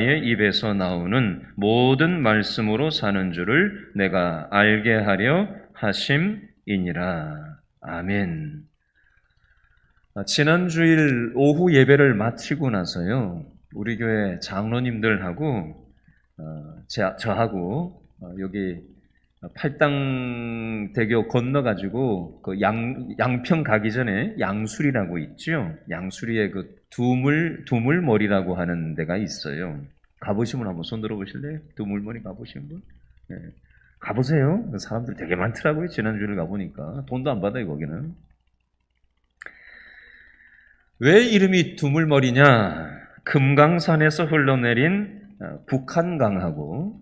입에서 나오는 모든 말씀으로 사는 줄을 내가 알게 하려 하심이니라. 아멘. 지난 주일 오후 예배를 마치고 나서요, 우리 교회 장로님들하고 저하고 여기 팔당대교 건너가지고 그 양평 가기 전에 양수리라고 있죠. 양수리에 그 두물머리라고 하는 데가 있어요. 가보신 분 한번 손 들어보실래요? 두물머리 가보신 분? 네. 가보세요. 사람들 되게 많더라고요. 지난주에 가보니까. 돈도 안 받아요, 거기는. 왜 이름이 두물머리냐? 금강산에서 흘러내린 북한강하고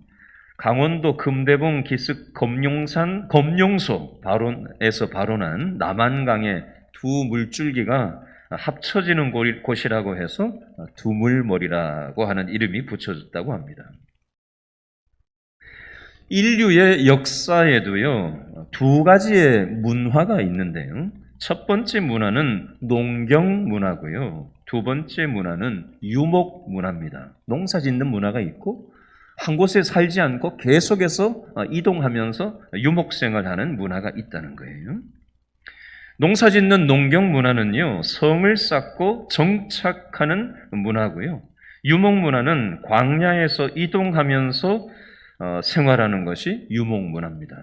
강원도 금대봉 기슭 검룡소 발원에서 발원한 남한강의 두 물줄기가 합쳐지는 곳이라고 해서 두물머리라고 하는 이름이 붙여졌다고 합니다. 인류의 역사에도요, 두 가지의 문화가 있는데요. 첫 번째 문화는 농경 문화고요. 두 번째 문화는 유목 문화입니다. 농사 짓는 문화가 있고 한 곳에 살지 않고 계속해서 이동하면서 유목 생활하는 문화가 있다는 거예요. 농사 짓는 농경 문화는요, 성을 쌓고 정착하는 문화고요. 유목 문화는 광야에서 이동하면서 생활하는 것이 유목 문화입니다.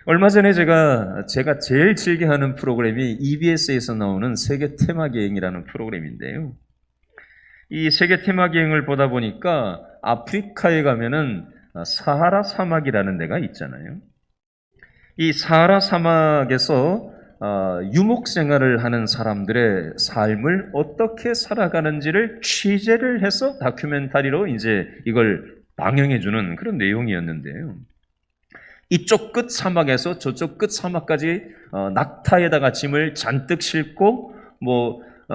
얼마 전에 제가 제일 즐겨하는 프로그램이 EBS에서 나오는 세계 테마기행이라는 프로그램인데요. 이 세계 테마기행을 보다 보니까 아프리카에 가면은 사하라 사막이라는 데가 있잖아요. 이 사하라 사막에서 유목 생활을 하는 사람들의 삶을 어떻게 살아가는지를 취재를 해서 다큐멘터리로 이제 이걸 방영해주는 그런 내용이었는데요. 이쪽 끝 사막에서 저쪽 끝 사막까지 낙타에다가 짐을 잔뜩 싣고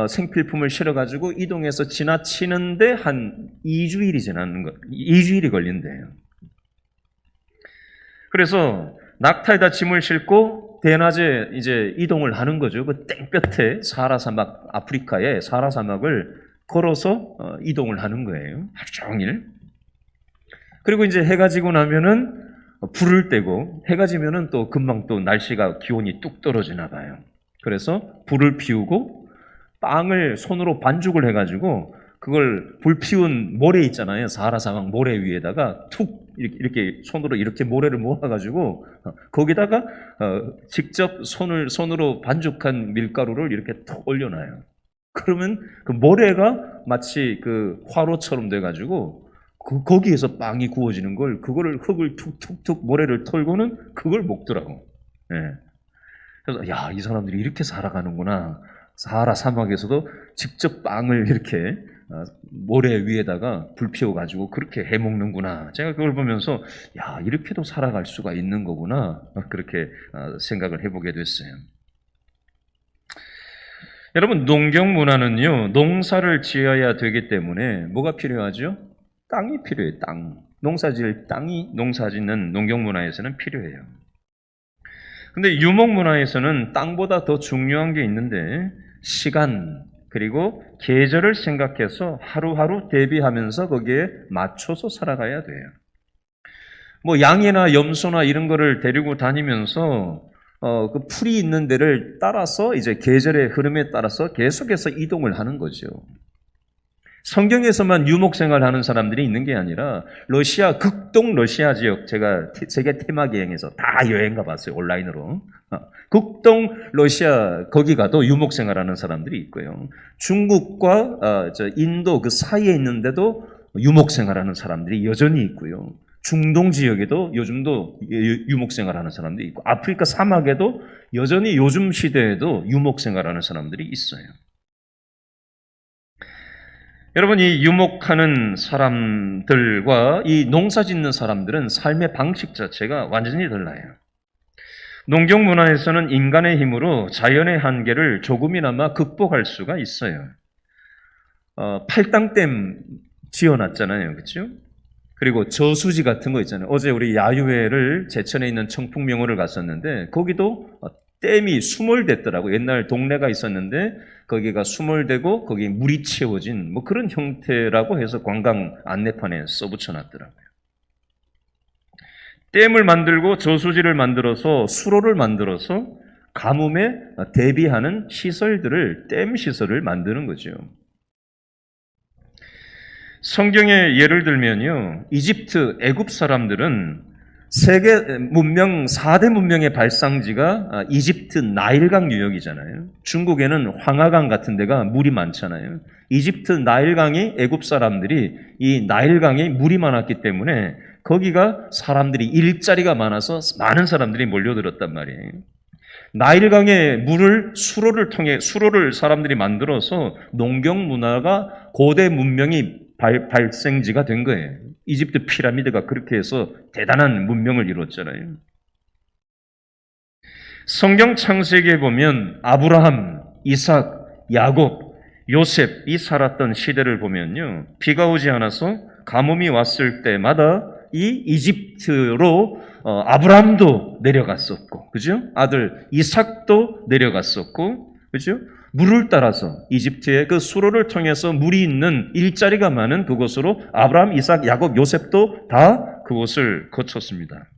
생필품을 실어가지고 이동해서 지나치는데 한 2주일이 걸린대요. 그래서 낙타에다 짐을 싣고 대낮에 이제 이동을 하는 거죠. 그 땡볕에 사하라 사막, 아프리카의 사하라 사막을 걸어서 이동을 하는 거예요. 하루 종일. 그리고 이제 해가 지고 나면은 불을 떼고 해가 지면은 또 금방 또 날씨가 기온이 뚝 떨어지나 봐요. 그래서 불을 피우고 빵을 손으로 반죽을 해가지고 그걸 불 피운 모래 있잖아요. 사하라 사막 모래 위에다가 툭 이렇게 손으로 이렇게 모래를 모아가지고 거기다가 직접 손으로 반죽한 밀가루를 이렇게 툭 올려놔요. 그러면 그 모래가 마치 그 화로처럼 돼가지고 거기에서 빵이 구워지는 그거를 흙을 툭툭툭 모래를 털고는 그걸 먹더라고. 예. 그래서 이 사람들이 이렇게 살아가는구나. 사하라 사막에서도 직접 빵을 이렇게 모래 위에다가 불 피워가지고 그렇게 해 먹는구나. 제가 그걸 보면서 이렇게도 살아갈 수가 있는 거구나. 그렇게 생각을 해보게 됐어요. 여러분, 농경 문화는요, 농사를 지어야 되기 때문에 뭐가 필요하죠? 땅이 필요해요. 땅. 농사 짓는 농경 문화에서는 필요해요. 근데 유목 문화에서는 땅보다 더 중요한 게 있는데 시간 그리고 계절을 생각해서 하루하루 대비하면서 거기에 맞춰서 살아가야 돼요. 양이나 염소나 이런 거를 데리고 다니면서 그 풀이 있는 데를 따라서 이제 계절의 흐름에 따라서 계속해서 이동을 하는 거죠. 성경에서만 유목 생활하는 사람들이 있는 게 아니라 극동 러시아 지역, 제가 세계 테마기행에서 다 여행 가봤어요. 온라인으로. 극동 러시아 거기 가도 유목 생활하는 사람들이 있고요. 중국과 인도 그 사이에 있는데도 유목 생활하는 사람들이 여전히 있고요. 중동 지역에도 요즘도 유목 생활하는 사람들이 있고 아프리카 사막에도 여전히 요즘 시대에도 유목 생활하는 사람들이 있어요. 여러분, 이 유목하는 사람들과 이 농사 짓는 사람들은 삶의 방식 자체가 완전히 달라요. 농경 문화에서는 인간의 힘으로 자연의 한계를 조금이나마 극복할 수가 있어요. 팔당댐 지어놨잖아요. 그렇죠? 그리고 저수지 같은 거 있잖아요. 어제 우리 야유회를 제천에 있는 청풍명호를 갔었는데 거기도 댐이 수몰됐더라고. 옛날 동네가 있었는데 거기가 수몰되고 거기에 물이 채워진 뭐 그런 형태라고 해서 관광 안내판에 써붙여놨더라고요. 댐을 만들고 저수지를 만들어서 수로를 만들어서 가뭄에 대비하는 시설들을 댐 시설을 만드는 거죠. 성경의 예를 들면요, 이집트, 애굽 사람들은 세계 문명 4대 문명의 발상지가 이집트 나일강 유역이잖아요. 중국에는 황하강 같은 데가 물이 많잖아요. 이집트 나일강이 애굽 사람들이 이 나일강에 물이 많았기 때문에 거기가 사람들이 일자리가 많아서 많은 사람들이 몰려들었단 말이에요. 나일강의 물을 수로를 사람들이 만들어서 농경 문화가 고대 문명이 발생지가 된 거예요. 이집트 피라미드가 그렇게 해서 대단한 문명을 이뤘잖아요. 성경 창세기에 보면 아브라함, 이삭, 야곱, 요셉이 살았던 시대를 보면요, 비가 오지 않아서 가뭄이 왔을 때마다 이 이집트로 아브라함도 내려갔었고, 그죠? 아들 이삭도 내려갔었고, 그죠? 물을 따라서 이집트의 그 수로를 통해서 물이 있는 일자리가 많은 그곳으로 아브라함, 이삭, 야곱, 요셉도 다 그곳을 거쳤습니다.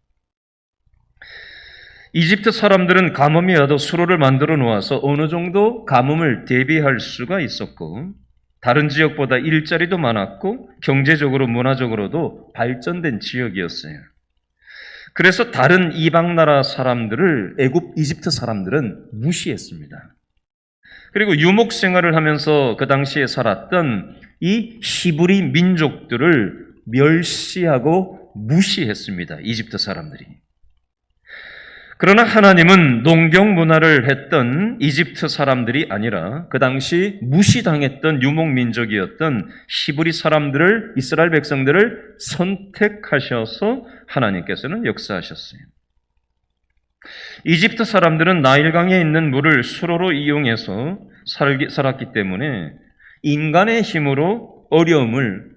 이집트 사람들은 가뭄이 와도 수로를 만들어 놓아서 어느 정도 가뭄을 대비할 수가 있었고, 다른 지역보다 일자리도 많았고 경제적으로 문화적으로도 발전된 지역이었어요. 그래서 다른 이방 나라 사람들을 이집트 사람들은 무시했습니다. 그리고 유목 생활을 하면서 그 당시에 살았던 이 히브리 민족들을 멸시하고 무시했습니다. 이집트 사람들이. 그러나 하나님은 농경 문화를 했던 이집트 사람들이 아니라 그 당시 무시당했던 유목민족이었던 히브리 사람들을, 이스라엘 백성들을 선택하셔서 하나님께서는 역사하셨어요. 이집트 사람들은 나일강에 있는 물을 수로로 이용해서 살았기 때문에 인간의 힘으로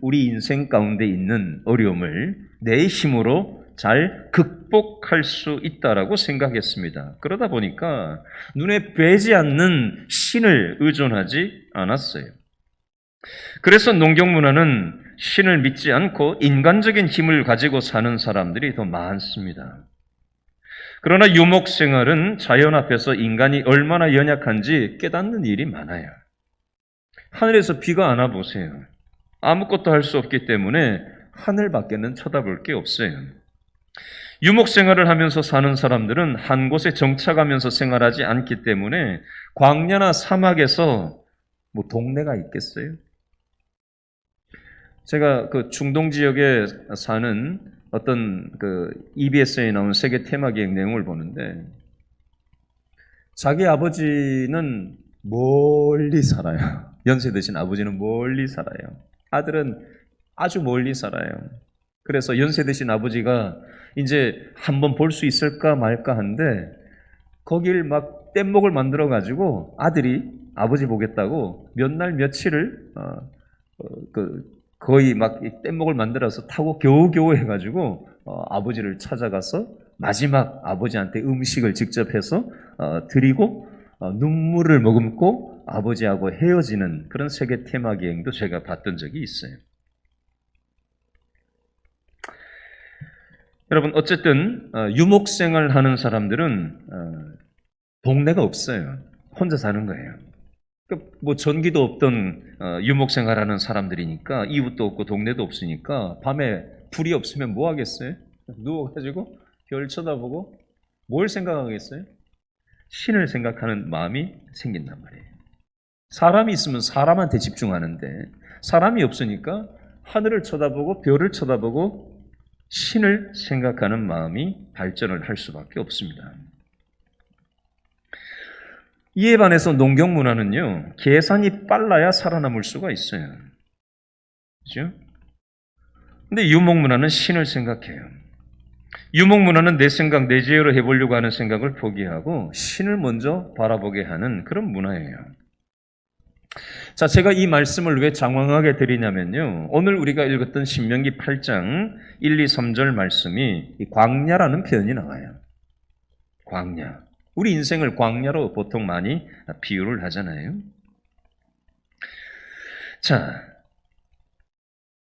우리 인생 가운데 있는 어려움을 내 힘으로 잘 극복할 수 있다라고 생각했습니다. 그러다 보니까 눈에 뵈지 않는 신을 의존하지 않았어요. 그래서 농경 문화는 신을 믿지 않고 인간적인 힘을 가지고 사는 사람들이 더 많습니다. 그러나 유목 생활은 자연 앞에서 인간이 얼마나 연약한지 깨닫는 일이 많아요. 하늘에서 비가 안 와 보세요. 아무것도 할 수 없기 때문에 하늘밖에는 쳐다볼 게 없어요. 유목 생활을 하면서 사는 사람들은 한 곳에 정착하면서 생활하지 않기 때문에 광야나 사막에서 뭐 동네가 있겠어요? 제가 그 중동 지역에 사는 어떤 그 EBS에 나온 세계 테마기획 내용을 보는데 자기 아버지는 멀리 살아요. 연세 드신 아버지는 멀리 살아요. 아들은 아주 멀리 살아요. 그래서 연세 드신 아버지가 이제 한번 볼 수 있을까 말까 한데 거길 막 뗏목을 만들어 가지고 아들이 아버지 보겠다고 몇 날 며칠을 거의 막 뗏목을 만들어서 타고 겨우겨우 해가지고 아버지를 찾아가서 마지막 아버지한테 음식을 직접 해서 드리고 눈물을 머금고 아버지하고 헤어지는 그런 세계 테마 기행도 제가 봤던 적이 있어요. 여러분 어쨌든 유목생활을 하는 사람들은 동네가 없어요. 혼자 사는 거예요. 뭐 전기도 없던 유목생활하는 사람들이니까 이웃도 없고 동네도 없으니까 밤에 불이 없으면 뭐 하겠어요? 누워가지고 별 쳐다보고 뭘 생각하겠어요? 신을 생각하는 마음이 생긴단 말이에요. 사람이 있으면 사람한테 집중하는데 사람이 없으니까 하늘을 쳐다보고 별을 쳐다보고 신을 생각하는 마음이 발전을 할 수밖에 없습니다. 이에 반해서 농경 문화는요, 계산이 빨라야 살아남을 수가 있어요. 그죠? 근데 유목 문화는 신을 생각해요. 유목 문화는 내 생각, 내 지혜로 해보려고 하는 생각을 포기하고 신을 먼저 바라보게 하는 그런 문화예요. 자, 제가 이 말씀을 왜 장황하게 드리냐면요, 오늘 우리가 읽었던 신명기 8장 1, 2, 3절 말씀이 이 광야라는 표현이 나와요. 광야. 우리 인생을 광야로 보통 많이 비유를 하잖아요. 자,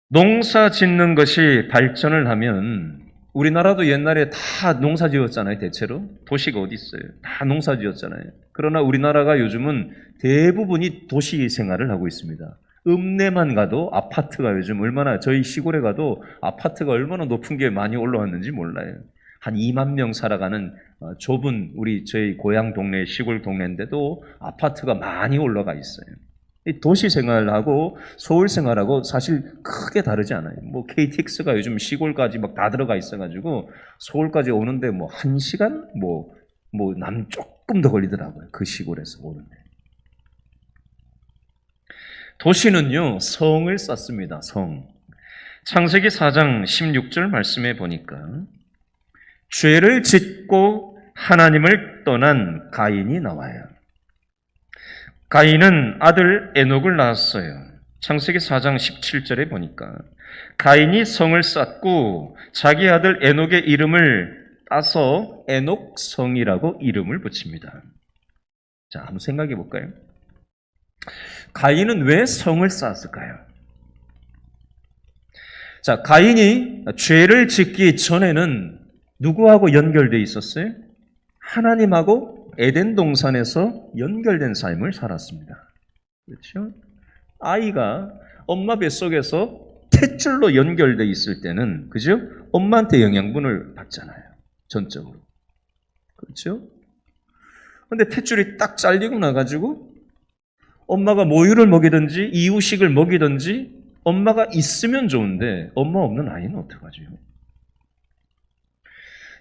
농사 짓는 것이 발전을 하면 우리나라도 옛날에 다 농사 지었잖아요, 대체로. 도시가 어디 있어요? 다 농사 지었잖아요. 그러나 우리나라가 요즘은 대부분이 도시 생활을 하고 있습니다. 읍내만 가도 아파트가 요즘 얼마나, 저희 시골에 가도 아파트가 얼마나 높은 게 많이 올라왔는지 몰라요. 한 2만 명 살아가는 좁은 저희 고향 동네, 시골 동네인데도 아파트가 많이 올라가 있어요. 도시 생활하고 서울 생활하고 사실 크게 다르지 않아요. 뭐 KTX가 요즘 시골까지 막 다 들어가 있어가지고 서울까지 오는데 뭐 1시간 조금 더 걸리더라고요. 그 시골에서 오는데. 도시는요, 성을 쌓습니다. 성. 창세기 4장 16절 말씀해 보니까 죄를 짓고 하나님을 떠난 가인이 나와요. 가인은 아들 에녹을 낳았어요. 창세기 4장 17절에 보니까 가인이 성을 쌓고 자기 아들 에녹의 이름을 따서 에녹성이라고 이름을 붙입니다. 자, 한번 생각해 볼까요? 가인은 왜 성을 쌓았을까요? 자, 가인이 죄를 짓기 전에는 누구하고 연결되어 있었어요? 하나님하고 에덴 동산에서 연결된 삶을 살았습니다. 그렇죠? 아이가 엄마 뱃속에서 탯줄로 연결되어 있을 때는, 그죠? 엄마한테 영양분을 받잖아요. 전적으로. 그렇죠? 근데 탯줄이 딱 잘리고 나가지고 엄마가 모유를 먹이든지 이유식을 먹이든지 엄마가 있으면 좋은데 엄마 없는 아이는 어떡하죠?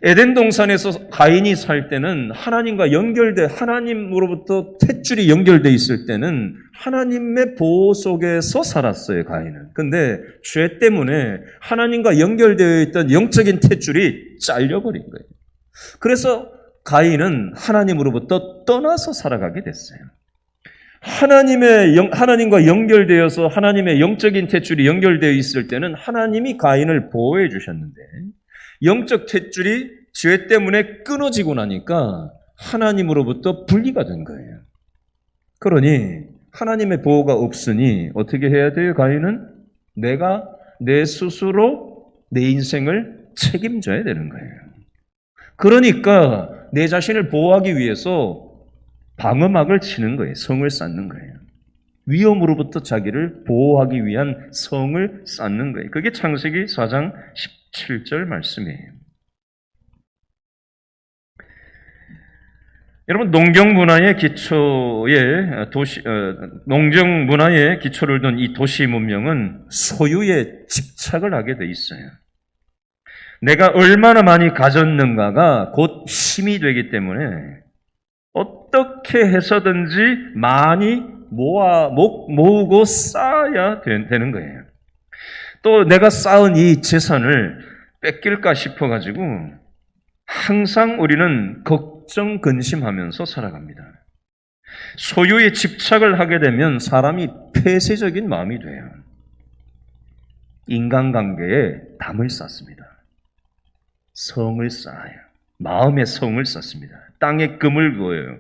에덴 동산에서 가인이 살 때는 하나님으로부터 탯줄이 연결되어 있을 때는 하나님의 보호 속에서 살았어요, 가인은. 근데 죄 때문에 하나님과 연결되어 있던 영적인 탯줄이 잘려버린 거예요. 그래서 가인은 하나님으로부터 떠나서 살아가게 됐어요. 하나님과 연결되어서 하나님의 영적인 탯줄이 연결되어 있을 때는 하나님이 가인을 보호해 주셨는데, 영적 탯줄이 죄 때문에 끊어지고 나니까 하나님으로부터 분리가 된 거예요. 그러니 하나님의 보호가 없으니 어떻게 해야 돼요? 가인은 내가 내 스스로 내 인생을 책임져야 되는 거예요. 그러니까 내 자신을 보호하기 위해서 방어막을 치는 거예요. 성을 쌓는 거예요. 위험으로부터 자기를 보호하기 위한 성을 쌓는 거예요. 그게 창세기 4장 17절 말씀이에요. 여러분, 농경 문화의 기초를 둔 이 도시 문명은 소유에 집착을 하게 돼 있어요. 내가 얼마나 많이 가졌는가가 곧 힘이 되기 때문에 어떻게 해서든지 많이 모으고 쌓아야 되는 거예요. 또 내가 쌓은 이 재산을 뺏길까 싶어가지고 항상 우리는 걱정, 근심하면서 살아갑니다. 소유에 집착을 하게 되면 사람이 폐쇄적인 마음이 돼요. 인간관계에 담을 쌓습니다. 성을 쌓아요. 마음의 성을 쌓습니다. 땅에 금을 그어요.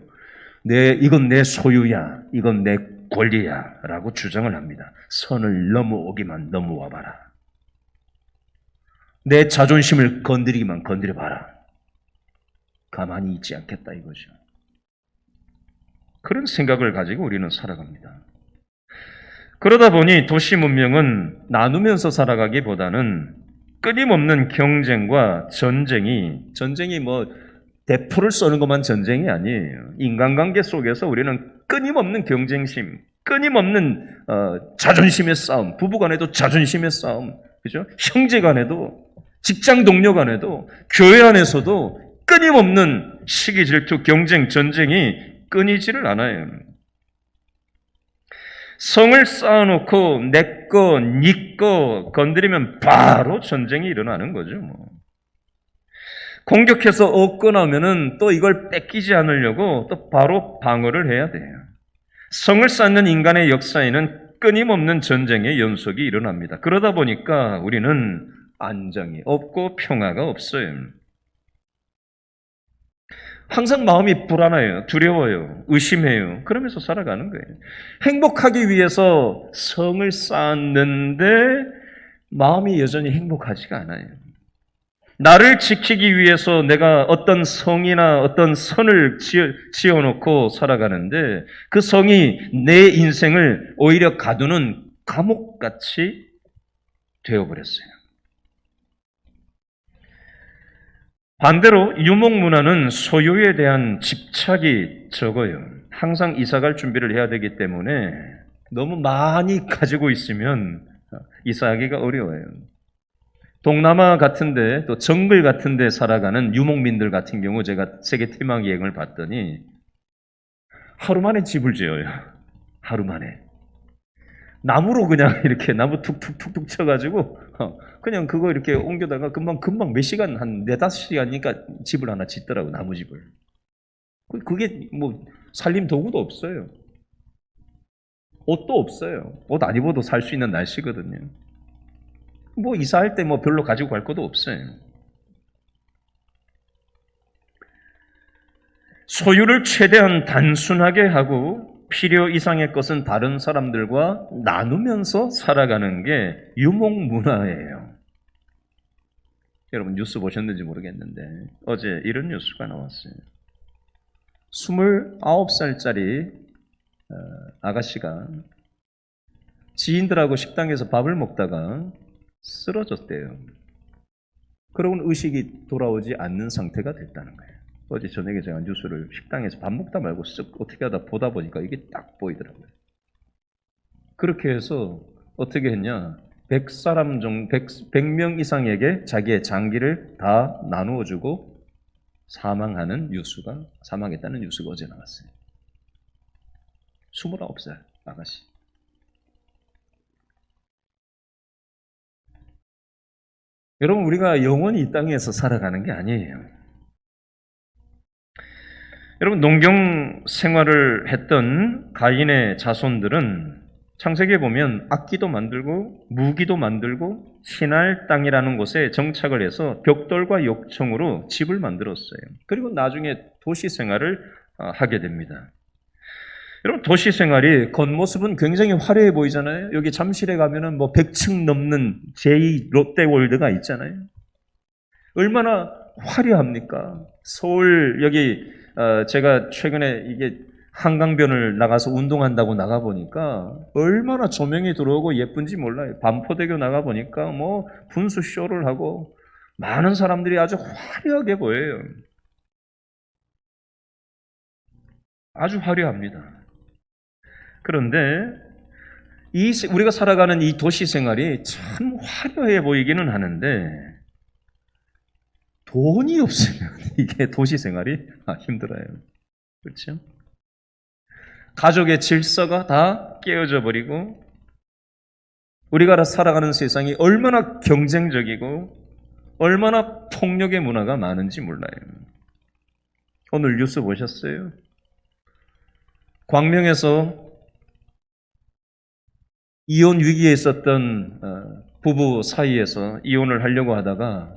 이건 내 소유야, 이건 내 권리야 라고 주장을 합니다. 선을 넘어오기만 봐라. 내 자존심을 건드리기만 건드려봐라. 가만히 있지 않겠다 이거죠. 그런 생각을 가지고 우리는 살아갑니다. 그러다 보니 도시 문명은 나누면서 살아가기보다는 끊임없는 경쟁과 전쟁이 대포를 쏘는 것만 전쟁이 아니에요. 인간관계 속에서 우리는 끊임없는 경쟁심, 끊임없는 자존심의 싸움, 부부간에도 자존심의 싸움, 그죠? 형제간에도, 직장 동료 간에도, 교회 안에서도 끊임없는 시기, 질투, 경쟁, 전쟁이 끊이지를 않아요. 성을 쌓아놓고 내 거, 네 거 건드리면 바로 전쟁이 일어나는 거죠. 공격해서 얻고 나면은 또 이걸 뺏기지 않으려고 또 바로 방어를 해야 돼요. 성을 쌓는 인간의 역사에는 끊임없는 전쟁의 연속이 일어납니다. 그러다 보니까 우리는 안정이 없고 평화가 없어요. 항상 마음이 불안해요. 두려워요. 의심해요. 그러면서 살아가는 거예요. 행복하기 위해서 성을 쌓았는데 마음이 여전히 행복하지가 않아요. 나를 지키기 위해서 내가 어떤 성이나 어떤 선을 지어놓고 살아가는데 그 성이 내 인생을 오히려 가두는 감옥같이 되어버렸어요. 반대로 유목문화는 소유에 대한 집착이 적어요. 항상 이사갈 준비를 해야 되기 때문에 너무 많이 가지고 있으면 이사하기가 어려워요. 동남아 같은데 또 정글 같은데 살아가는 유목민들 같은 경우 제가 세계 태막 여행을 봤더니 하루 만에 집을 지어요. 하루 만에. 나무로 그냥 이렇게 나무 툭툭툭툭 쳐가지고 그냥 그거 이렇게 옮겨다가 금방 몇 시간, 한 4-5시간이니까 집을 하나 짓더라고, 나무집을. 그게 뭐 살림 도구도 없어요. 옷도 없어요. 옷 안 입어도 살 수 있는 날씨거든요. 뭐 이사할 때 뭐 별로 가지고 갈 것도 없어요. 소유를 최대한 단순하게 하고 필요 이상의 것은 다른 사람들과 나누면서 살아가는 게 유목문화예요. 여러분 뉴스 보셨는지 모르겠는데 어제 이런 뉴스가 나왔어요. 29살짜리 아가씨가 지인들하고 식당에서 밥을 먹다가 쓰러졌대요. 그러고는 의식이 돌아오지 않는 상태가 됐다는 거예요. 어제 저녁에 제가 뉴스를 식당에서 밥 먹다 말고 쓱 어떻게 하다 보다 보니까 이게 딱 보이더라고요. 그렇게 해서 어떻게 했냐, 100명 이상에게 자기의 장기를 다 나누어주고 사망했다는 뉴스가 어제 나왔어요. 29살 아가씨. 여러분, 우리가 영원히 이 땅에서 살아가는 게 아니에요. 여러분, 농경 생활을 했던 가인의 자손들은 창세기에 보면 악기도 만들고 무기도 만들고 신할 땅이라는 곳에 정착을 해서 벽돌과 욕청으로 집을 만들었어요. 그리고 나중에 도시 생활을 하게 됩니다. 여러분, 도시 생활이 겉모습은 굉장히 화려해 보이잖아요. 여기 잠실에 가면은 뭐 100층 넘는 제2 롯데월드가 있잖아요. 얼마나 화려합니까? 서울 여기 제가 최근에 이게 한강변을 나가서 운동한다고 나가보니까 얼마나 조명이 들어오고 예쁜지 몰라요. 반포대교 나가보니까 뭐 분수쇼를 하고 많은 사람들이 아주 화려하게 보여요. 아주 화려합니다. 그런데 우리가 살아가는 이 도시 생활이 참 화려해 보이기는 하는데 돈이 없으면 이게 도시 생활이 힘들어요. 그렇죠? 가족의 질서가 다 깨어져 버리고 우리가 살아가는 세상이 얼마나 경쟁적이고 얼마나 폭력의 문화가 많은지 몰라요. 오늘 뉴스 보셨어요? 광명에서 이혼 위기에 있었던 부부 사이에서 이혼을 하려고 하다가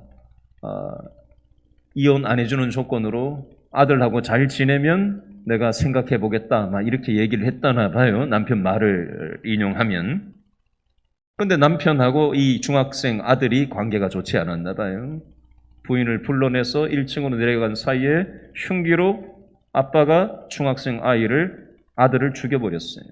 이혼 안 해주는 조건으로 아들하고 잘 지내면 내가 생각해 보겠다 막 이렇게 얘기를 했다나 봐요. 남편 말을 인용하면. 그런데 남편하고 이 중학생 아들이 관계가 좋지 않았나 봐요. 부인을 불러내서 1층으로 내려간 사이에 흉기로 아빠가 중학생 아들을 죽여버렸어요.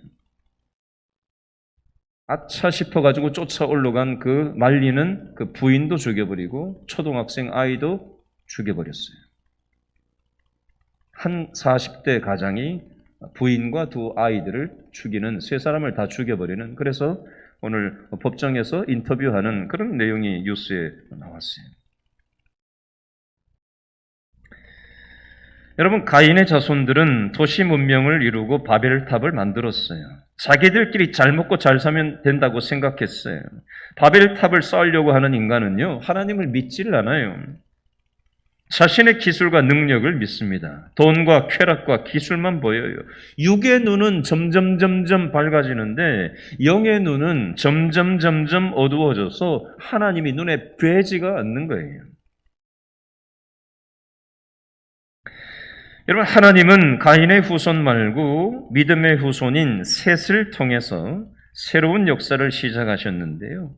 아차 싶어가지고 쫓아 올라간 그 말리는 그 부인도 죽여버리고 초등학생 아이도 죽여버렸어요. 한 40대 가장이 부인과 두 아이들을 죽이는, 세 사람을 다 죽여버리는, 그래서 오늘 법정에서 인터뷰하는 그런 내용이 뉴스에 나왔어요. 여러분, 가인의 자손들은 도시 문명을 이루고 바벨탑을 만들었어요. 자기들끼리 잘 먹고 잘 살면 된다고 생각했어요. 바벨탑을 쌓으려고 하는 인간은요, 하나님을 믿지를 않아요. 자신의 기술과 능력을 믿습니다. 돈과 쾌락과 기술만 보여요. 육의 눈은 점점 밝아지는데 영의 눈은 점점 어두워져서 하나님이 눈에 뵈지가 않는 거예요. 여러분, 하나님은 가인의 후손 말고 믿음의 후손인 셋을 통해서 새로운 역사를 시작하셨는데요.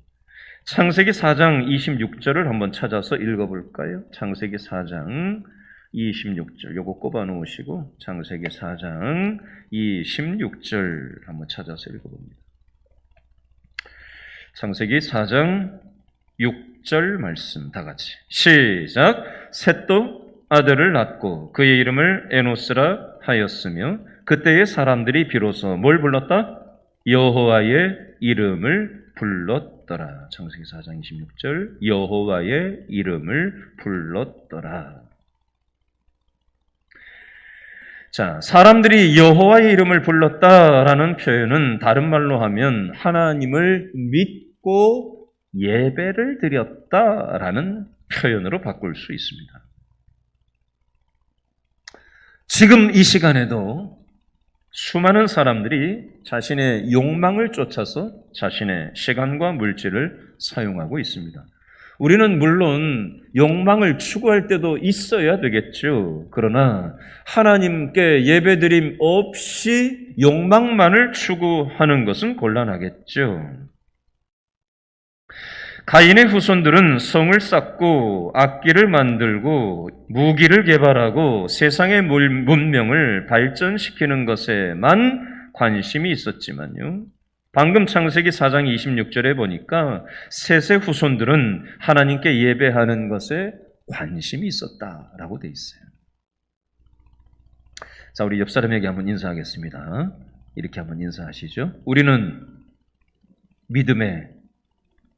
창세기 4장 26절을 한번 찾아서 읽어볼까요? 창세기 4장 26절, 요거 꼽아 놓으시고 창세기 4장 26절 한번 찾아서 읽어봅니다. 창세기 4장 6절 말씀 다 같이 시작. 셋도 아들을 낳고 그의 이름을 에노스라 하였으며 그때의 사람들이 비로소 뭘 불렀다? 여호와의 이름을 불렀더라. 창세기 4장 26절 여호와의 이름을 불렀더라. 자, 사람들이 여호와의 이름을 불렀다라는 표현은 다른 말로 하면 하나님을 믿고 예배를 드렸다라는 표현으로 바꿀 수 있습니다. 지금 이 시간에도 수많은 사람들이 자신의 욕망을 쫓아서 자신의 시간과 물질을 사용하고 있습니다. 우리는 물론 욕망을 추구할 때도 있어야 되겠죠. 그러나 하나님께 예배드림 없이 욕망만을 추구하는 것은 곤란하겠죠. 가인의 후손들은 성을 쌓고 악기를 만들고 무기를 개발하고 세상의 문명을 발전시키는 것에만 관심이 있었지만요. 방금 창세기 4장 26절에 보니까 셋의 후손들은 하나님께 예배하는 것에 관심이 있었다라고 돼 있어요. 자, 우리 옆 사람에게 한번 인사하겠습니다. 이렇게 한번 인사하시죠. 우리는 믿음의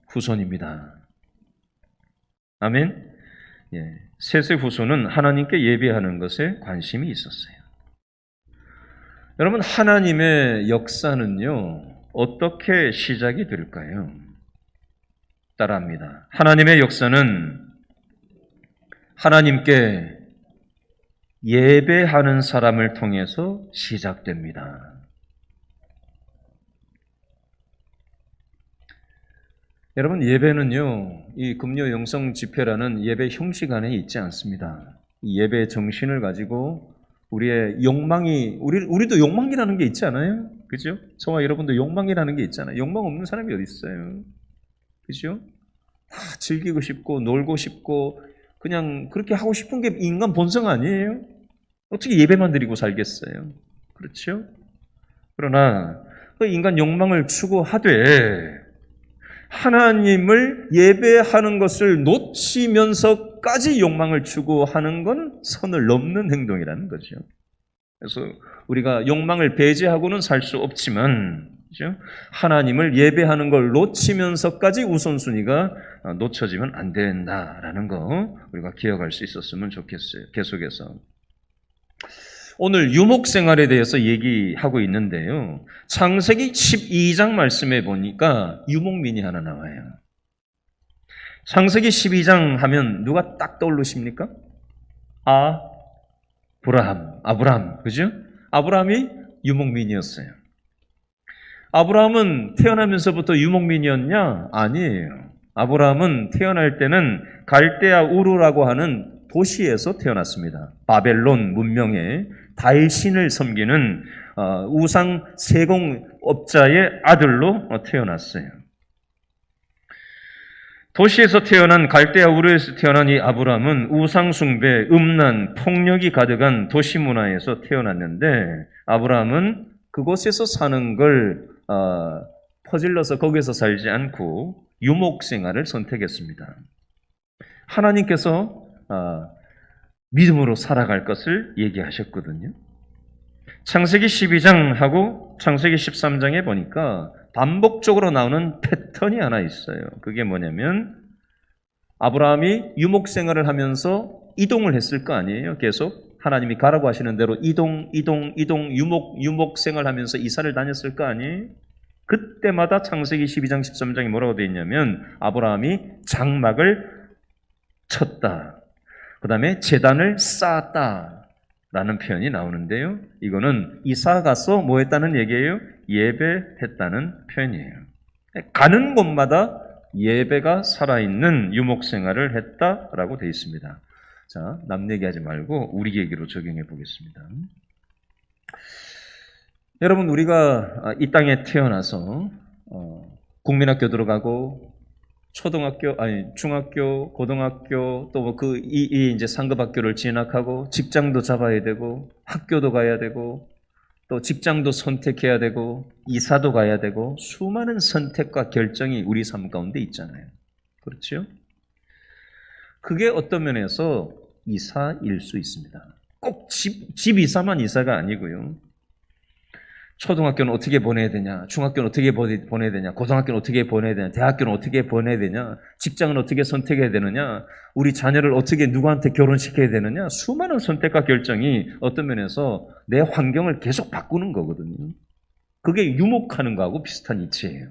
후손입니다. 아멘. 예, 셋의 후손은 하나님께 예배하는 것에 관심이 있었어요. 여러분, 하나님의 역사는요, 어떻게 시작이 될까요? 따라합니다. 하나님의 역사는 하나님께 예배하는 사람을 통해서 시작됩니다. 여러분, 예배는요, 이 금요 영성 집회라는 예배 형식 안에 있지 않습니다. 이 예배 정신을 가지고 우리의 욕망이, 우리도 욕망이라는 게 있지 않아요? 그죠? 저와 여러분도 욕망이라는 게 있잖아요. 욕망 없는 사람이 어디 있어요? 그죠? 다 즐기고 싶고, 놀고 싶고, 그냥 그렇게 하고 싶은 게 인간 본성 아니에요? 어떻게 예배만 드리고 살겠어요? 그렇죠? 그러나, 그 인간 욕망을 추구하되, 하나님을 예배하는 것을 놓치면서까지 욕망을 추구하는 건 선을 넘는 행동이라는 거죠. 그래서 우리가 욕망을 배제하고는 살 수 없지만, 그렇죠? 하나님을 예배하는 걸 놓치면서까지 우선순위가 놓쳐지면 안 된다라는 거 우리가 기억할 수 있었으면 좋겠어요. 계속해서 오늘 유목생활에 대해서 얘기하고 있는데요. 창세기 12장 말씀에 보니까 유목민이 하나 나와요. 창세기 12장 하면 누가 딱 떠오르십니까? 아브라함, 그죠? 아브라함이 유목민이었어요. 아브라함은 태어나면서부터 유목민이었냐? 아니에요. 아브라함은 태어날 때는 갈대아 우르라고 하는 도시에서 태어났습니다. 바벨론 문명의 달신을 섬기는 우상 세공업자의 아들로 태어났어요. 도시에서 태어난 갈대아 우르에서 태어난 이 아브라함은 우상 숭배, 음란, 폭력이 가득한 도시 문화에서 태어났는데 아브라함은 그곳에서 사는 걸 퍼질러서 거기서 살지 않고 유목 생활을 선택했습니다. 하나님께서 믿음으로 살아갈 것을 얘기하셨거든요. 창세기 12장하고 창세기 13장에 보니까 반복적으로 나오는 패턴이 하나 있어요. 그게 뭐냐면 아브라함이 유목 생활을 하면서 이동을 했을 거 아니에요. 계속 하나님이 가라고 하시는 대로 이동, 유목 생활하면서 이사를 다녔을 거 아니에요. 그때마다 창세기 12장, 13장이 뭐라고 되어 있냐면 아브라함이 장막을 쳤다. 그 다음에 제단을 쌓았다 라는 표현이 나오는데요. 이거는 이사 가서 뭐 했다는 얘기예요? 예배했다는 표현이에요. 가는 곳마다 예배가 살아있는 유목생활을 했다라고 되어 있습니다. 자, 남 얘기하지 말고 우리 얘기로 적용해 보겠습니다. 여러분, 우리가 이 땅에 태어나서 국민학교 들어가고 중학교, 고등학교, 또 뭐 이제 상급 학교를 진학하고 직장도 잡아야 되고 학교도 가야 되고 또 직장도 선택해야 되고 이사도 가야 되고 수많은 선택과 결정이 우리 삶 가운데 있잖아요. 그렇죠? 그게 어떤 면에서 이사일 수 있습니다. 꼭 집 이사만 이사가 아니고요. 초등학교는 어떻게 보내야 되냐, 중학교는 어떻게 보내야 되냐, 고등학교는 어떻게 보내야 되냐, 대학교는 어떻게 보내야 되냐, 직장은 어떻게 선택해야 되느냐, 우리 자녀를 어떻게 누구한테 결혼시켜야 되느냐, 수많은 선택과 결정이 어떤 면에서 내 환경을 계속 바꾸는 거거든요. 그게 유목하는 거하고 비슷한 이치예요.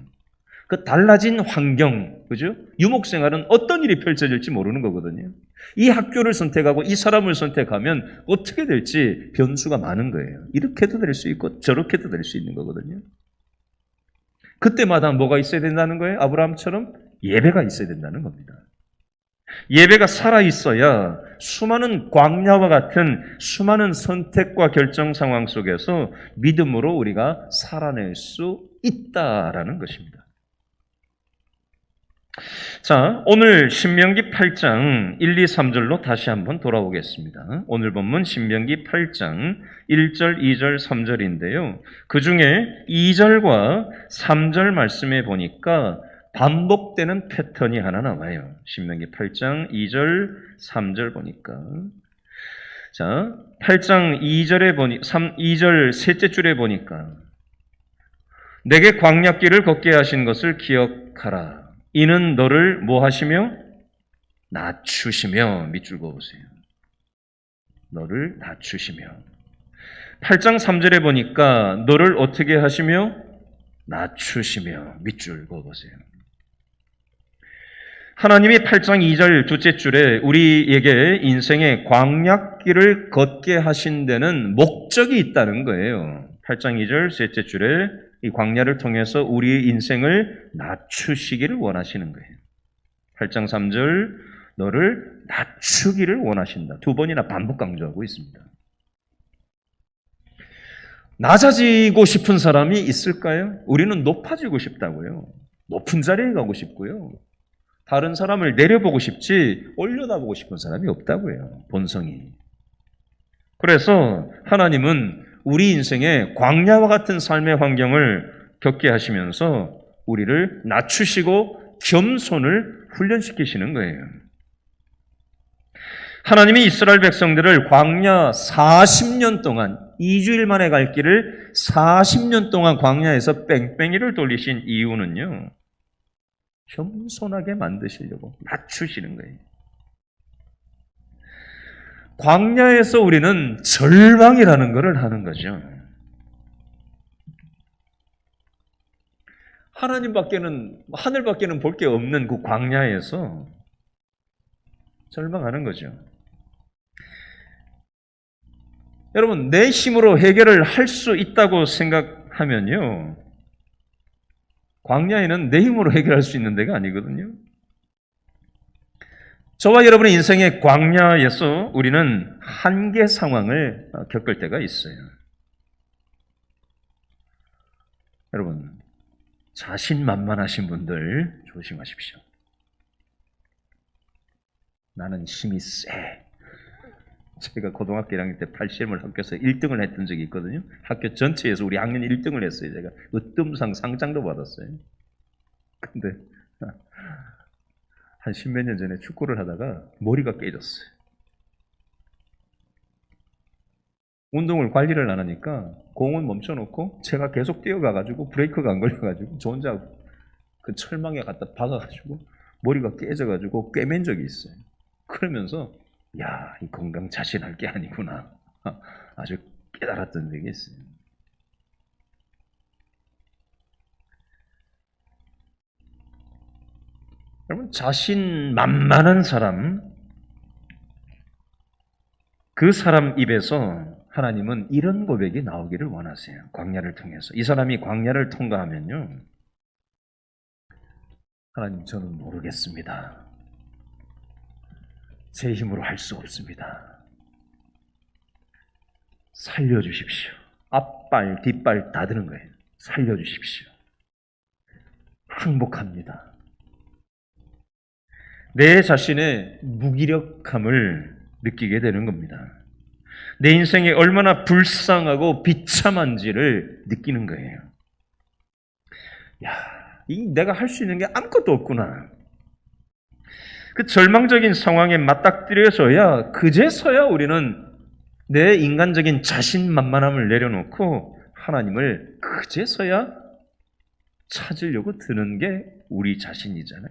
그 달라진 환경, 그죠? 유목생활은 어떤 일이 펼쳐질지 모르는 거거든요. 이 학교를 선택하고 이 사람을 선택하면 어떻게 될지 변수가 많은 거예요. 이렇게도 될 수 있고 저렇게도 될 수 있는 거거든요. 그때마다 뭐가 있어야 된다는 거예요? 아브라함처럼 예배가 있어야 된다는 겁니다. 예배가 살아있어야 수많은 광야와 같은 수많은 선택과 결정 상황 속에서 믿음으로 우리가 살아낼 수 있다라는 것입니다. 자, 오늘 신명기 8장 1, 2, 3절로 다시 한번 돌아오겠습니다. 오늘 본문 신명기 8장 1절, 2절, 3절인데요. 그 중에 2절과 3절 말씀에 보니까 반복되는 패턴이 하나 나와요. 신명기 8장 2절, 3절 보니까. 자, 8장 2절 셋째 줄에 보니까 내게 광야길을 걷게 하신 것을 기억하라. 이는 너를 뭐 하시며? 낮추시며. 밑줄 그어보세요. 너를 낮추시며. 8장 3절에 보니까 너를 어떻게 하시며? 낮추시며. 밑줄 그어보세요. 하나님이 8장 2절 둘째 줄에 우리에게 인생의 광야길을 걷게 하신 데는 목적이 있다는 거예요. 8장 2절 셋째 줄에 이 광야를 통해서 우리의 인생을 낮추시기를 원하시는 거예요. 8장 3절 너를 낮추기를 원하신다. 두 번이나 반복 강조하고 있습니다. 낮아지고 싶은 사람이 있을까요? 우리는 높아지고 싶다고요. 높은 자리에 가고 싶고요. 다른 사람을 내려보고 싶지 올려다보고 싶은 사람이 없다고요. 본성이. 그래서 하나님은 우리 인생에 광야와 같은 삶의 환경을 겪게 하시면서 우리를 낮추시고 겸손을 훈련시키시는 거예요. 하나님이 이스라엘 백성들을 광야 40년 동안 2주일 만에 갈 길을 40년 동안 광야에서 뺑뺑이를 돌리신 이유는요. 겸손하게 만드시려고 낮추시는 거예요. 광야에서 우리는 절망이라는 것을 하는 거죠. 하늘밖에는 볼 게 없는 그 광야에서 절망하는 거죠. 여러분, 내 힘으로 해결을 할 수 있다고 생각하면요. 광야에는 내 힘으로 해결할 수 있는 데가 아니거든요. 저와 여러분의 인생의 광야에서 우리는 한계 상황을 겪을 때가 있어요. 여러분, 자신만만하신 분들 조심하십시오. 나는 힘이 세. 제가 고등학교 1학년 때 팔시험을 학교에서 1등을 했던 적이 있거든요. 학교 전체에서 우리 학년 1등을 했어요. 제가 으뜸상 상장도 받았어요. 근데 한 십몇 년 전에 축구를 하다가 머리가 깨졌어요. 운동을 관리를 안 하니까 공은 멈춰놓고 제가 계속 뛰어가가지고 브레이크가 안 걸려가지고 저 혼자 그 철망에 갖다 박아가지고 머리가 깨져가지고 꿰맨 적이 있어요. 그러면서 야, 이 건강 자신할 게 아니구나. 아주 깨달았던 적이 있어요. 여러분, 자신만만한 사람, 그 사람 입에서 하나님은 이런 고백이 나오기를 원하세요. 광야를 통해서. 이 사람이 광야를 통과하면요. 하나님, 저는 모르겠습니다. 제 힘으로 할 수 없습니다. 살려주십시오. 앞발, 뒷발 다 드는 거예요. 살려주십시오. 항복합니다. 내 자신의 무기력함을 느끼게 되는 겁니다. 내 인생이 얼마나 불쌍하고 비참한지를 느끼는 거예요. 내가 할 수 있는 게 아무것도 없구나. 그 절망적인 상황에 맞닥뜨려서야, 그제서야 우리는 내 인간적인 자신만만함을 내려놓고 하나님을 그제서야 찾으려고 드는 게 우리 자신이잖아요.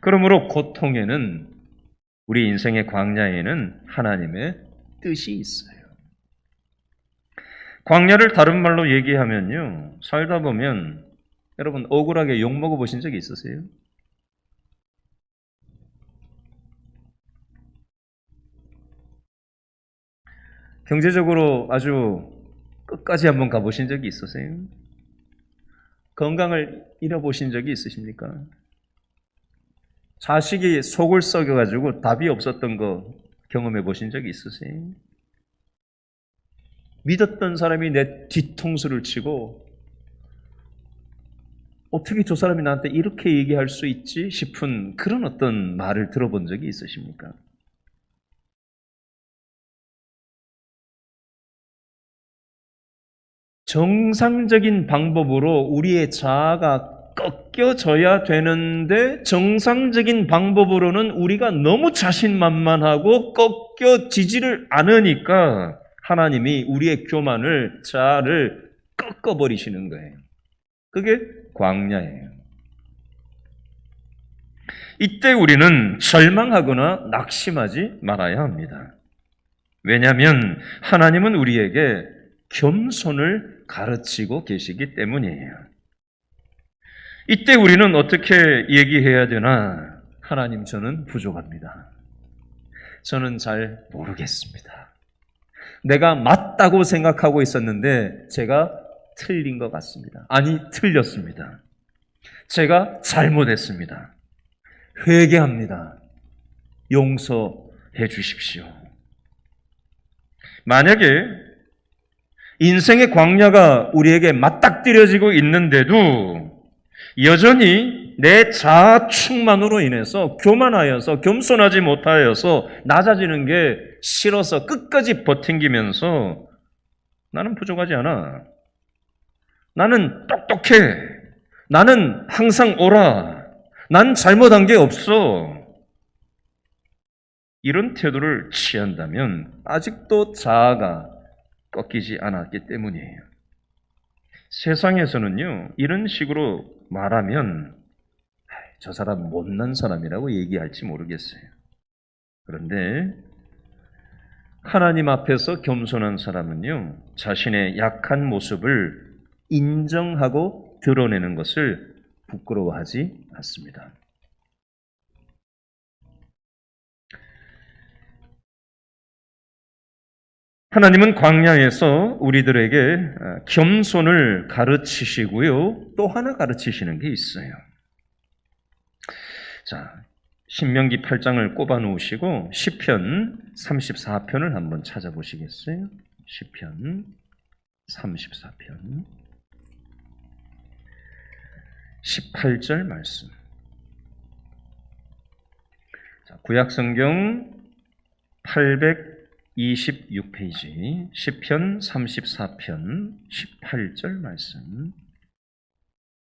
그러므로 고통에는, 우리 인생의 광야에는 하나님의 뜻이 있어요. 광야를 다른 말로 얘기하면요, 살다 보면 여러분 억울하게 욕먹어 보신 적이 있으세요? 경제적으로 아주 끝까지 한번 가보신 적이 있으세요? 건강을 잃어보신 적이 있으십니까? 자식이 속을 썩여가지고 답이 없었던 거 경험해 보신 적이 있으세요? 믿었던 사람이 내 뒤통수를 치고 어떻게 저 사람이 나한테 이렇게 얘기할 수 있지 싶은 그런 어떤 말을 들어본 적이 있으십니까? 정상적인 방법으로 우리의 자아가 꺾여져야 되는데, 정상적인 방법으로는 우리가 너무 자신만만하고 꺾여지지를 않으니까 하나님이 우리의 교만을, 자아를 꺾어버리시는 거예요. 그게 광야예요. 이때 우리는 절망하거나 낙심하지 말아야 합니다. 왜냐하면 하나님은 우리에게 겸손을 가르치고 계시기 때문이에요. 이때 우리는 어떻게 얘기해야 되나? 하나님, 저는 부족합니다. 저는 잘 모르겠습니다. 내가 맞다고 생각하고 있었는데 제가 틀린 것 같습니다. 아니, 틀렸습니다. 제가 잘못했습니다. 회개합니다. 용서해 주십시오. 만약에 인생의 광야가 우리에게 맞닥뜨려지고 있는데도 여전히 내 자아 충만으로 인해서, 교만하여서, 겸손하지 못하여서 낮아지는 게 싫어서 끝까지 버팅기면서 나는 부족하지 않아, 나는 똑똑해, 나는 항상 옳아, 난 잘못한 게 없어, 이런 태도를 취한다면 아직도 자아가 꺾이지 않았기 때문이에요. 세상에서는요, 이런 식으로 말하면 저 사람 못난 사람이라고 얘기할지 모르겠어요. 그런데 하나님 앞에서 겸손한 사람은요, 자신의 약한 모습을 인정하고 드러내는 것을 부끄러워하지 않습니다. 하나님은 광야에서 우리들에게 겸손을 가르치시고요, 또 하나 가르치시는 게 있어요. 자, 신명기 8장을 꼽아 놓으시고 시편 34편을 한번 찾아보시겠어요? 시편 34편 18절 말씀. 자, 구약성경 826페이지 시편 34편 18절 말씀.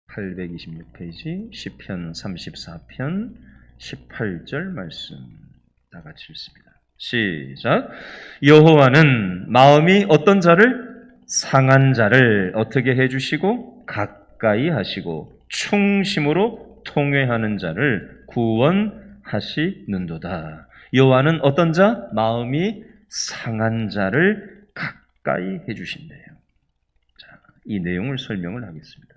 826페이지 시편 34편 18절 말씀. 다 같이 읽습니다. 시작. 여호와는 마음이 어떤 자를? 상한 자를 어떻게 해주시고 가까이 하시고 충심으로 통회하는 자를 구원하시는도다. 여호와는 어떤 자? 마음이 상한 자를 가까이 해주신대요. 자, 이 내용을 설명을 하겠습니다.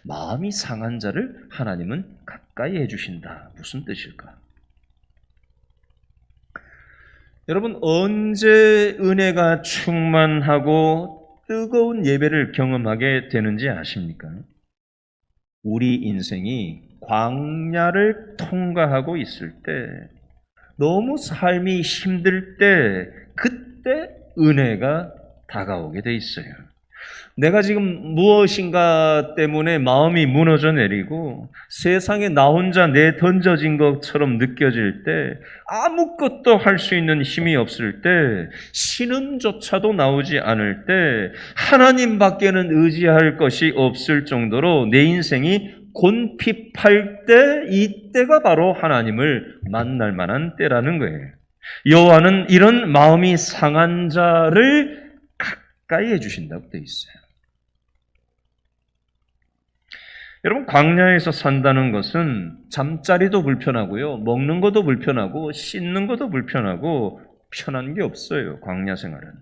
마음이 상한 자를 하나님은 가까이 해주신다. 무슨 뜻일까? 여러분, 언제 은혜가 충만하고 뜨거운 예배를 경험하게 되는지 아십니까? 우리 인생이 광야를 통과하고 있을 때, 너무 삶이 힘들 때 그때 은혜가 다가오게 돼 있어요. 내가 지금 무엇인가 때문에 마음이 무너져 내리고 세상에 나 혼자 내 던져진 것처럼 느껴질 때 아무것도 할 수 있는 힘이 없을 때 신음조차도 나오지 않을 때 하나님밖에는 의지할 것이 없을 정도로 내 인생이 곤핍할 때 이때가 바로 하나님을 만날 만한 때라는 거예요. 여호와는 이런 마음이 상한 자를 가까이 해주신다고 되어 있어요. 여러분, 광야에서 산다는 것은 잠자리도 불편하고요, 먹는 것도 불편하고 씻는 것도 불편하고 편한 게 없어요. 광야 생활은.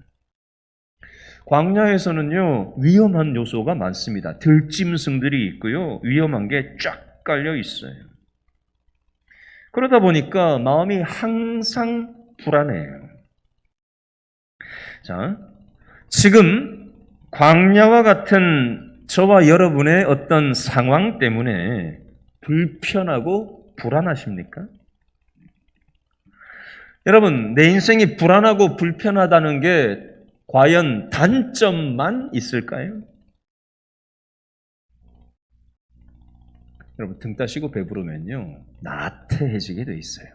광야에서는요, 위험한 요소가 많습니다. 들짐승들이 있고요, 위험한 게 쫙 깔려 있어요. 그러다 보니까 마음이 항상 불안해요. 자, 지금 광야와 같은 저와 여러분의 어떤 상황 때문에 불편하고 불안하십니까? 여러분, 내 인생이 불안하고 불편하다는 게 과연 단점만 있을까요? 여러분, 등 따시고 배부르면요, 나태해지게 돼 있어요.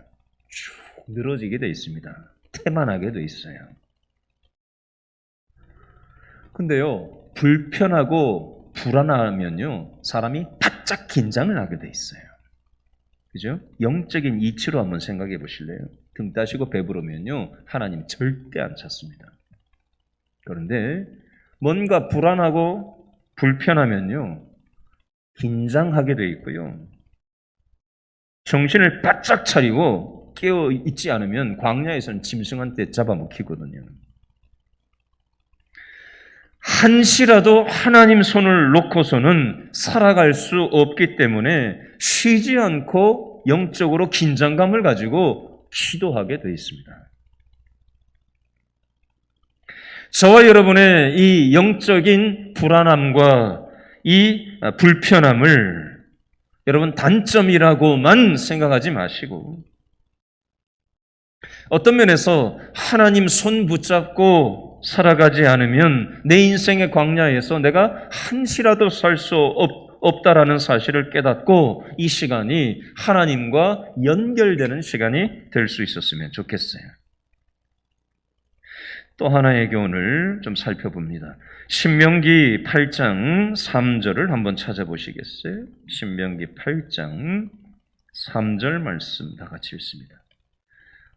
쭉 늘어지게 돼 있습니다. 태만하게 돼 있어요. 근데요, 불편하고 불안하면요, 사람이 바짝 긴장을 하게 돼 있어요. 그죠? 영적인 이치로 한번 생각해 보실래요? 등 따시고 배부르면요, 하나님 절대 안 찾습니다. 그런데 뭔가 불안하고 불편하면요, 긴장하게 돼 있고요, 정신을 바짝 차리고 깨어 있지 않으면 광야에서는 짐승한테 잡아먹히거든요. 한시라도 하나님 손을 놓고서는 살아갈 수 없기 때문에 쉬지 않고 영적으로 긴장감을 가지고 기도하게 되어 있습니다. 저와 여러분의 이 영적인 불안함과 이 불편함을 여러분 단점이라고만 생각하지 마시고, 어떤 면에서 하나님 손 붙잡고 살아가지 않으면 내 인생의 광야에서 내가 한시라도 살 수 없다라는 사실을 깨닫고 이 시간이 하나님과 연결되는 시간이 될 수 있었으면 좋겠어요. 또 하나의 교훈을 좀 살펴봅니다. 신명기 8장 3절을 한번 찾아보시겠어요? 신명기 8장 3절 말씀 다 같이 읽습니다.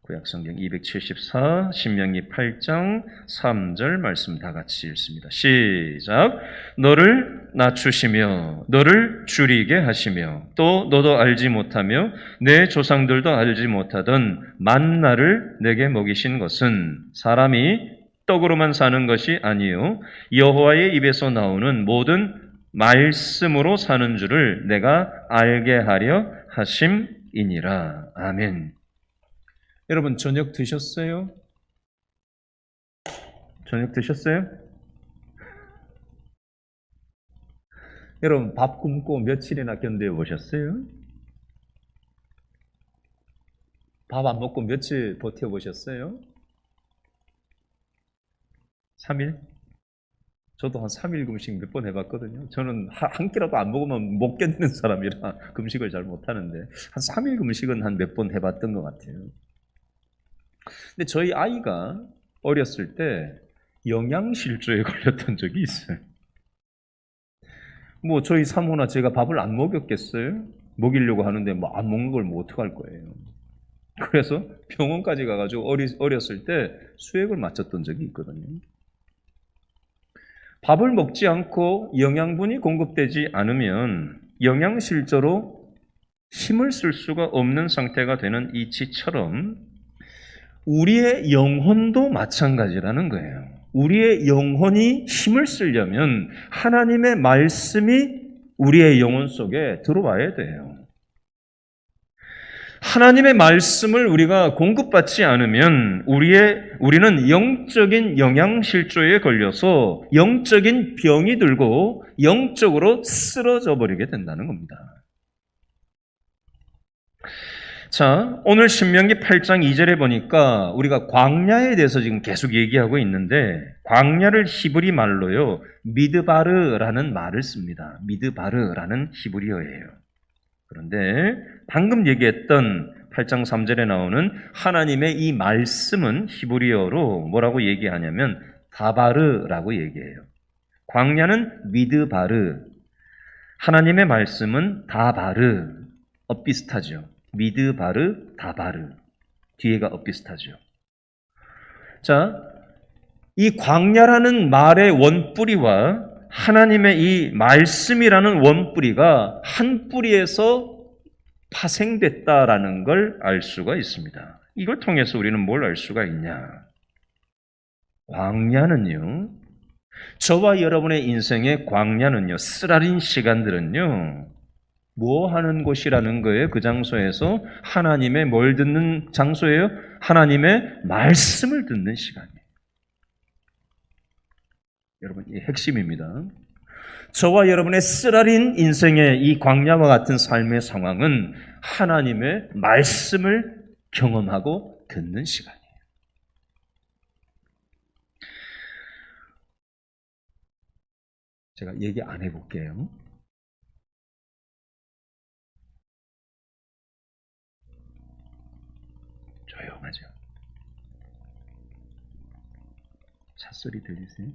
구약성경 274, 신명기 8장 3절 말씀 다 같이 읽습니다. 시작. 너를 낮추시며 너를 줄이게 하시며 또 너도 알지 못하며 내 조상들도 알지 못하던 만나를 내게 먹이신 것은 사람이 떡으로만 사는 것이 아니요 여호와의 입에서 나오는 모든 말씀으로 사는 줄을 내가 알게 하려 하심이니라. 아멘. 여러분, 저녁 드셨어요? 저녁 드셨어요? 여러분, 밥 굶고 며칠이나 견뎌 보셨어요? 밥 안 먹고 며칠 버텨 보셨어요? 3일? 저도 한 3일 금식 몇 번 해봤거든요. 저는 한 끼라도 안 먹으면 못 견디는 사람이라 금식을 잘 못하는데 한 3일 금식은 한 몇 번 해봤던 것 같아요. 근데 저희 아이가 어렸을 때 영양실조에 걸렸던 적이 있어요. 뭐 저희 사모나 제가 밥을 안 먹였겠어요? 먹이려고 하는데 안 먹는 걸 뭐 어떡할 거예요. 그래서 병원까지 가가지고 어렸을 때 수액을 맞췄던 적이 있거든요. 밥을 먹지 않고 영양분이 공급되지 않으면 영양실조로 힘을 쓸 수가 없는 상태가 되는 이치처럼 우리의 영혼도 마찬가지라는 거예요. 우리의 영혼이 힘을 쓰려면 하나님의 말씀이 우리의 영혼 속에 들어와야 돼요. 하나님의 말씀을 우리가 공급받지 않으면 우리는 영적인 영양실조에 걸려서 영적인 병이 들고 영적으로 쓰러져 버리게 된다는 겁니다. 자, 오늘 신명기 8장 2절에 보니까 우리가 광야에 대해서 지금 계속 얘기하고 있는데 광야를 히브리 말로요. 미드바르라는 말을 씁니다. 미드바르라는 히브리어예요. 그런데 방금 얘기했던 8장 3절에 나오는 하나님의 이 말씀은 히브리어로 뭐라고 얘기하냐면 다바르라고 얘기해요. 광야는 미드바르, 하나님의 말씀은 다바르, 엇비슷하죠. 미드바르, 다바르, 뒤에가 엇비슷하죠. 자, 이 광야라는 말의 원뿌리와 하나님의 이 말씀이라는 원뿌리가 한 뿌리에서 파생됐다라는 걸 알 수가 있습니다. 이걸 통해서 우리는 뭘 알 수가 있냐? 광야는요, 저와 여러분의 인생의 광야는요, 쓰라린 시간들은요, 뭐 하는 곳이라는 거예요? 그 장소에서 하나님의 뭘 듣는 장소예요? 하나님의 말씀을 듣는 시간이에요. 여러분, 이 핵심입니다. 저와 여러분의 쓰라린 인생의 이 광야와 같은 삶의 상황은 하나님의 말씀을 경험하고 듣는 시간이에요. 제가 얘기 안 해볼게요. 조용하죠. 찻소리 들리세요?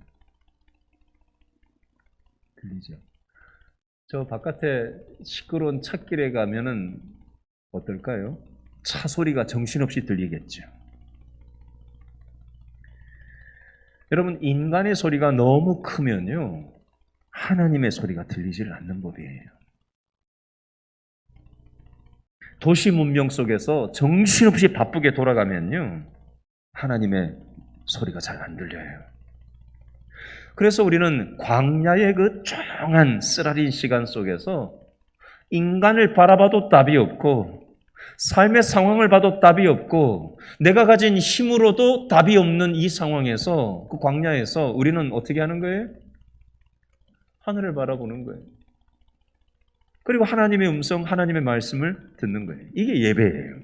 들리죠? 저 바깥에 시끄러운 찻길에 가면은 어떨까요? 차 소리가 정신없이 들리겠죠. 여러분, 인간의 소리가 너무 크면요, 하나님의 소리가 들리질 않는 법이에요. 도시 문명 속에서 정신없이 바쁘게 돌아가면요, 하나님의 소리가 잘 안 들려요. 그래서 우리는 광야의 그 조용한 쓰라린 시간 속에서 인간을 바라봐도 답이 없고 삶의 상황을 봐도 답이 없고 내가 가진 힘으로도 답이 없는 이 상황에서, 그 광야에서 우리는 어떻게 하는 거예요? 하늘을 바라보는 거예요. 그리고 하나님의 음성, 하나님의 말씀을 듣는 거예요. 이게 예배예요.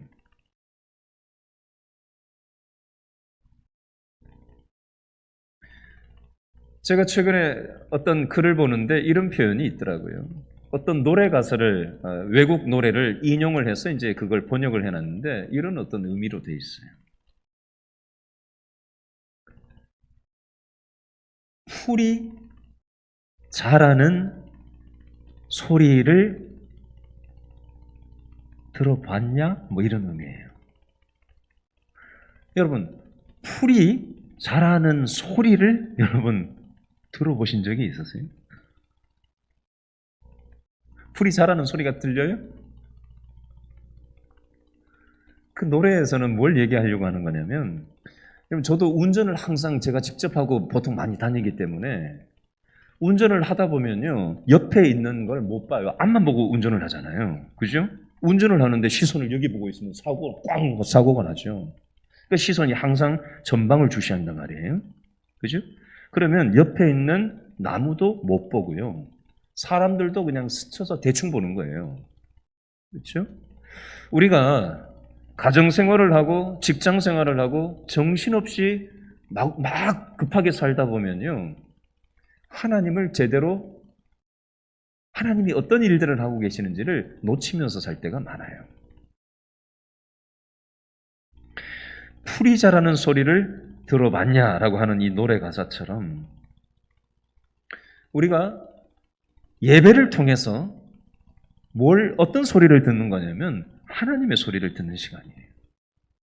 제가 최근에 어떤 글을 보는데 이런 표현이 있더라고요. 어떤 노래 가사를, 외국 노래를 인용을 해서 이제 그걸 번역을 해놨는데 이런 어떤 의미로 돼 있어요. 풀이 자라는 소리를 들어봤냐? 뭐 이런 의미예요. 여러분, 풀이 자라는 소리를 여러분 들어보신 적이 있으세요? 풀이 자라는 소리가 들려요? 그 노래에서는 뭘 얘기하려고 하는 거냐면, 저도 운전을 항상 제가 직접 하고 보통 많이 다니기 때문에 운전을 하다 보면요, 옆에 있는 걸 못 봐요. 앞만 보고 운전을 하잖아요. 그죠? 운전을 하는데 시선을 여기 보고 있으면 사고가 나죠. 그 시선이 항상 전방을 주시한단 말이에요. 그죠? 그러면 옆에 있는 나무도 못 보고요. 사람들도 그냥 스쳐서 대충 보는 거예요. 그렇죠? 우리가 가정생활을 하고 직장생활을 하고 정신없이 막 급하게 살다 보면요, 하나님을 제대로, 하나님이 어떤 일들을 하고 계시는지를 놓치면서 살 때가 많아요. 풀이 자라는 소리를 들어봤냐라고 하는 이 노래 가사처럼 우리가 예배를 통해서 어떤 소리를 듣는 거냐면 하나님의 소리를 듣는 시간이에요.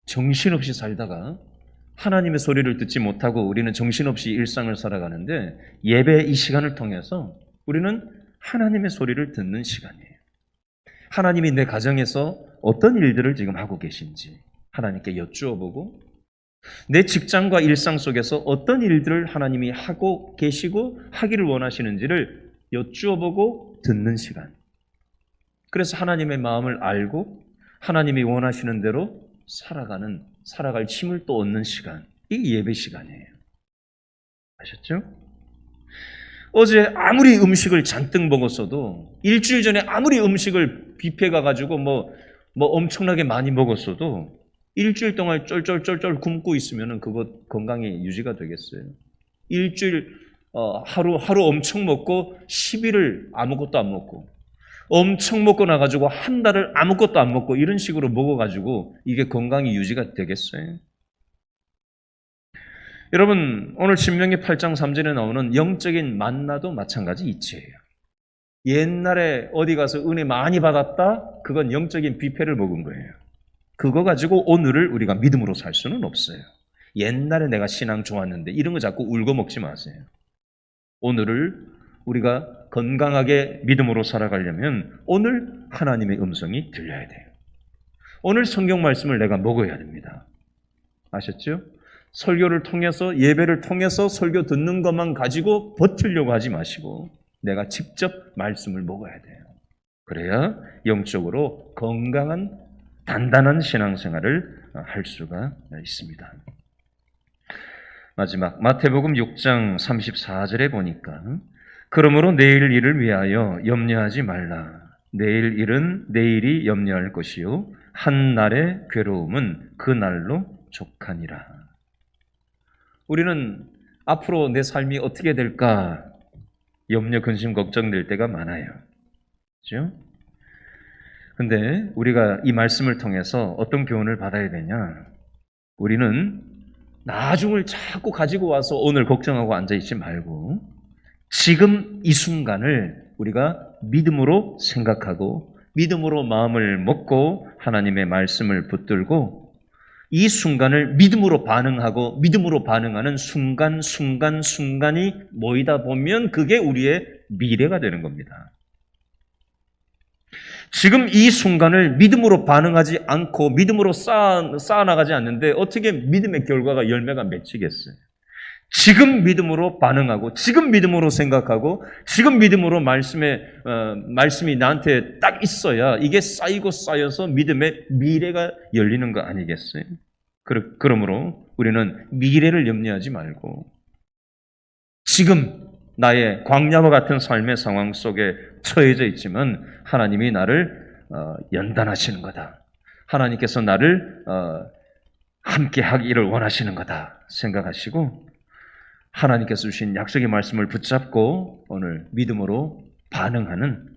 정신없이 살다가 하나님의 소리를 듣지 못하고 우리는 정신없이 일상을 살아가는데 예배 이 시간을 통해서 우리는 하나님의 소리를 듣는 시간이에요. 하나님이 내 가정에서 어떤 일들을 지금 하고 계신지 하나님께 여쭈어보고 내 직장과 일상 속에서 어떤 일들을 하나님이 하고 계시고 하기를 원하시는지를 여쭈어보고 듣는 시간. 그래서 하나님의 마음을 알고 하나님이 원하시는 대로 살아갈 힘을 또 얻는 시간. 이게 예배 시간이에요. 아셨죠? 어제 아무리 음식을 잔뜩 먹었어도 일주일 전에 아무리 음식을 뷔페 가가지고 뭐 엄청나게 많이 먹었어도 일주일 동안 쩔쩔쩔쩔 굶고 있으면 그거 건강이 유지가 되겠어요? 일주일 하루 엄청 먹고 10일을 아무것도 안 먹고 엄청 먹고 나가지고 한 달을 아무것도 안 먹고 이런 식으로 먹어가지고 이게 건강이 유지가 되겠어요? 여러분, 오늘 신명기 8장 3절에 나오는 영적인 만나도 마찬가지 이치예요. 옛날에 어디 가서 은혜 많이 받았다? 그건 영적인 뷔페를 먹은 거예요. 그거 가지고 오늘을 우리가 믿음으로 살 수는 없어요. 옛날에 내가 신앙 좋았는데 이런 거 자꾸 울고 먹지 마세요. 오늘을 우리가 건강하게 믿음으로 살아가려면 오늘 하나님의 음성이 들려야 돼요. 오늘 성경 말씀을 내가 먹어야 됩니다. 아셨죠? 설교를 통해서 예배를 통해서 설교 듣는 것만 가지고 버티려고 하지 마시고 내가 직접 말씀을 먹어야 돼요. 그래야 영적으로 건강한 단단한 신앙생활을 할 수가 있습니다. 마지막 마태복음 6장 34절에 보니까 그러므로 내일 일을 위하여 염려하지 말라. 내일 일은 내일이 염려할 것이요 한 날의 괴로움은 그 날로 족하니라. 우리는 앞으로 내 삶이 어떻게 될까 염려, 근심, 걱정될 때가 많아요. 그렇죠? 근데 우리가 이 말씀을 통해서 어떤 교훈을 받아야 되냐? 우리는 나중을 자꾸 가지고 와서 오늘 걱정하고 앉아있지 말고 지금 이 순간을 우리가 믿음으로 생각하고 믿음으로 마음을 먹고 하나님의 말씀을 붙들고 이 순간을 믿음으로 반응하고 믿음으로 반응하는 순간이 모이다 보면 그게 우리의 미래가 되는 겁니다. 지금 이 순간을 믿음으로 반응하지 않고 믿음으로 쌓아나가지 않는데 어떻게 믿음의 결과가 열매가 맺히겠어요? 지금 믿음으로 반응하고 지금 믿음으로 생각하고 지금 믿음으로 말씀이 나한테 딱 있어야 이게 쌓이고 쌓여서 믿음의 미래가 열리는 거 아니겠어요? 그러므로 우리는 미래를 염려하지 말고 지금 나의 광야와 같은 삶의 상황 속에 처해져 있지만 하나님이 나를 연단하시는 거다. 하나님께서 나를 함께 하기를 원하시는 거다 생각하시고 하나님께서 주신 약속의 말씀을 붙잡고 오늘 믿음으로 반응하는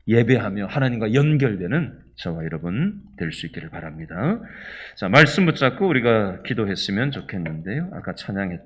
예배하며 하나님과 연결되는 저와 여러분 될 수 있기를 바랍니다. 자, 말씀 붙잡고 우리가 기도했으면 좋겠는데요. 아까 찬양했던